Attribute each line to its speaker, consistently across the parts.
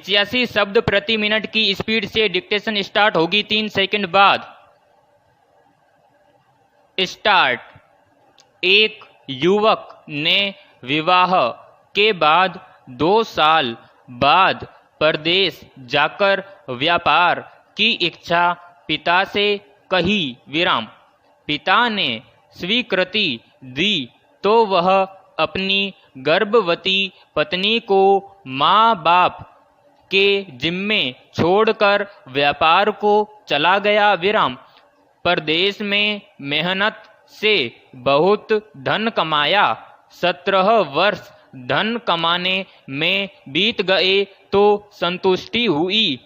Speaker 1: 85 शब्द प्रति मिनट की स्पीड से डिक्टेशन स्टार्ट होगी 3 सेकंड बाद। स्टार्ट। एक युवक ने विवाह के बाद 2 साल बाद परदेश जाकर व्यापार की इच्छा पिता से कही विराम। पिता ने स्वीकृति दी तो वह अपनी गर्भवती पत्नी को माँ बाप के जिम्मे छोड़कर व्यापार को चला गया विराम। परदेश में मेहनत से बहुत धन कमाया। 17 वर्ष धन कमाने में बीत गए तो संतुष्टि हुई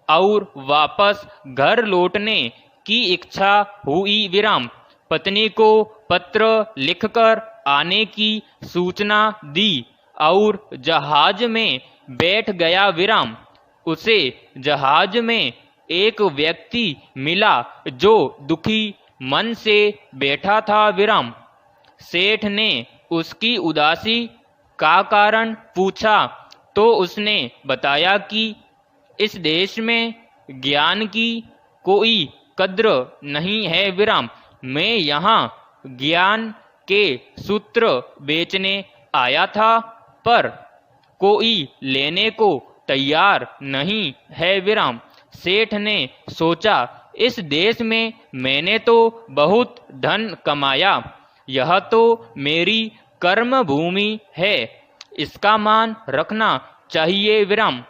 Speaker 1: और वापस घर लौटने की इच्छा हुई विराम। पत्नी को पत्र लिखकर आने की सूचना दी और जहाज में बैठ गया विराम। उसे जहाज में एक व्यक्ति मिला जो दुखी मन से बैठा था विराम। सेठ ने उसकी उदासी का कारण पूछा तो उसने बताया कि इस देश में ज्ञान की कोई कद्र नहीं है विराम। मैं यहाँ ज्ञान के सूत्र बेचने आया था पर कोई लेने को तैयार नहीं है विराम। सेठ ने सोचा इस देश में मैंने तो बहुत धन कमाया, यह तो मेरी कर्म भूमि है, इसका मान रखना चाहिए विराम।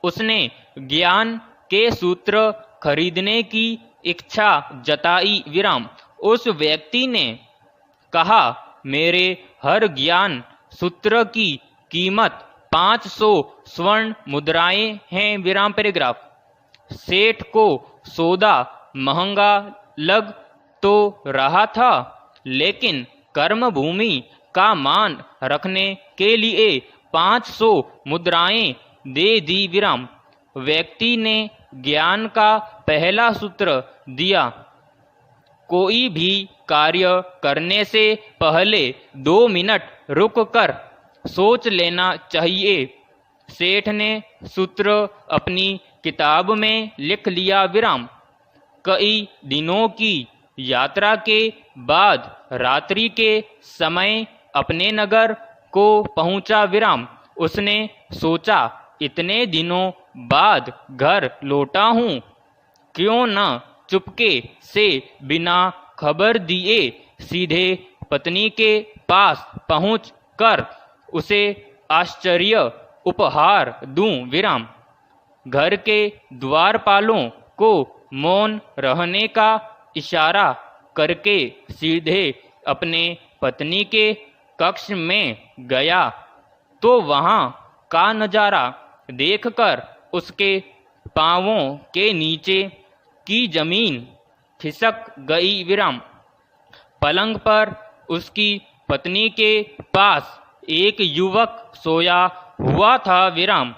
Speaker 1: उसने ज्ञान के सूत्र खरीदने की इच्छा जताई विराम। उस व्यक्ति ने कहा मेरे हर ज्ञान सूत्र की कीमत 500 स्वर्ण मुद्राएं हैं विराम पैराग्राफ। सेठ को सौदा महंगा लग तो रहा था लेकिन कर्म भूमि का मान रखने के लिए 500 मुद्राएं दे दी विराम। व्यक्ति ने ज्ञान का पहला सूत्र दिया, कोई भी कार्य करने से पहले 2 मिनट रुककर सोच लेना चाहिए। सेठ ने सूत्र अपनी किताब में लिख लिया विराम। कई दिनों की यात्रा के बाद रात्रि के समय अपने नगर को पहुंचा विराम। उसने सोचा इतने दिनों बाद घर लौटा हूँ, क्यों न चुपके से बिना खबर दिए सीधे पत्नी के पास पहुँच कर उसे आश्चर्य उपहार दूं विराम। घर के द्वारपालों को मौन रहने का इशारा करके सीधे अपने पत्नी के कक्ष में गया तो वहाँ का नज़ारा देखकर उसके पांवों के नीचे की जमीन खिसक गई विराम। पलंग पर उसकी पत्नी के पास एक युवक सोया हुआ था विराम।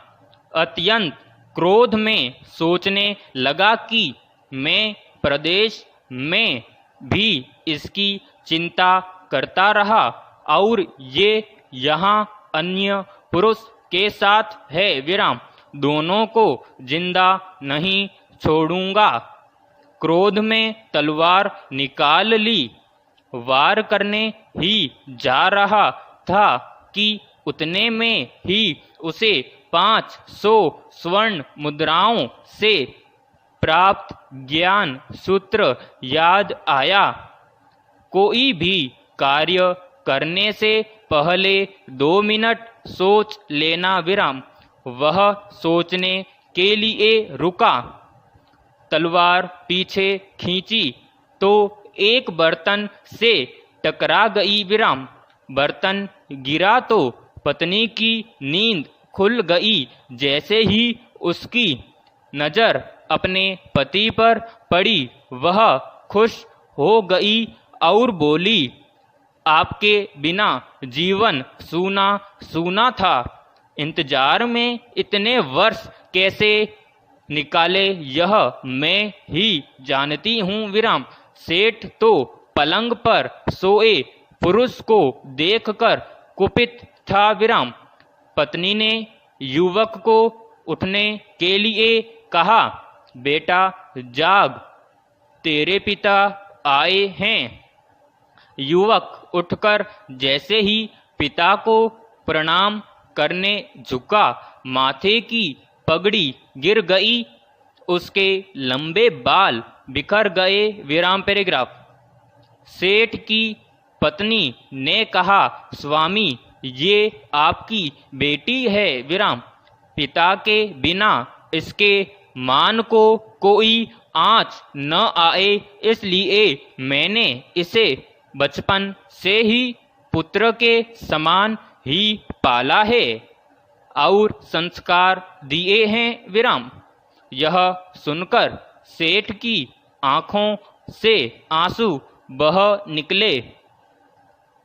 Speaker 1: अत्यंत क्रोध में सोचने लगा कि मैं प्रदेश में भी इसकी चिंता करता रहा और ये यहाँ अन्य पुरुष के साथ है विराम, दोनों को जिंदा नहीं छोड़ूंगा। क्रोध में तलवार निकाल ली, वार करने ही जा रहा था कि उतने में ही उसे 500 स्वर्ण मुद्राओं से प्राप्त ज्ञान सूत्र याद आया। कोई भी कार्य करने से पहले 2 मिनट सोच लेना विराम। वह सोचने के लिए रुका, तलवार पीछे खींची तो एक बर्तन से टकरा गई विराम। बर्तन गिरा तो पत्नी की नींद खुल गई। जैसे ही उसकी नज़र अपने पति पर पड़ी वह खुश हो गई और बोली, आपके बिना जीवन सूना सूना था, इंतजार में इतने वर्ष कैसे निकाले यह मैं ही जानती हूँ विराम। सेठ तो पलंग पर सोए पुरुष को देखकर कुपित था विराम। पत्नी ने युवक को उठने के लिए कहा। बेटा जाग, तेरे पिता आए हैं। युवक उठकर जैसे ही पिता को प्रणाम करने झुका, माथे की पगड़ी गिर गई, उसके लंबे बाल बिखर गए। विराम पैराग्राफ। सेठ की पत्नी ने कहा, स्वामी ये आपकी बेटी है। विराम। पिता के बिना इसके मान को कोई आँच न आए, इसलिए मैंने इसे बचपन से ही पुत्र के समान ही पाला है और संस्कार दिए हैं। विराम। यह सुनकर सेठ की आंखों से आंसू बह निकले।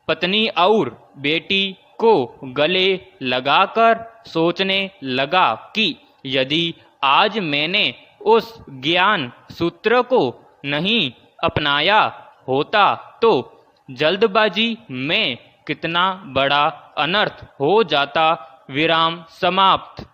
Speaker 1: पत्नी और बेटी को गले लगाकर सोचने लगा कि यदि आज मैंने उस ज्ञान सूत्र को नहीं अपनाया होता तो जल्दबाजी में कितना बड़ा अनर्थ हो जाता। विराम समाप्त।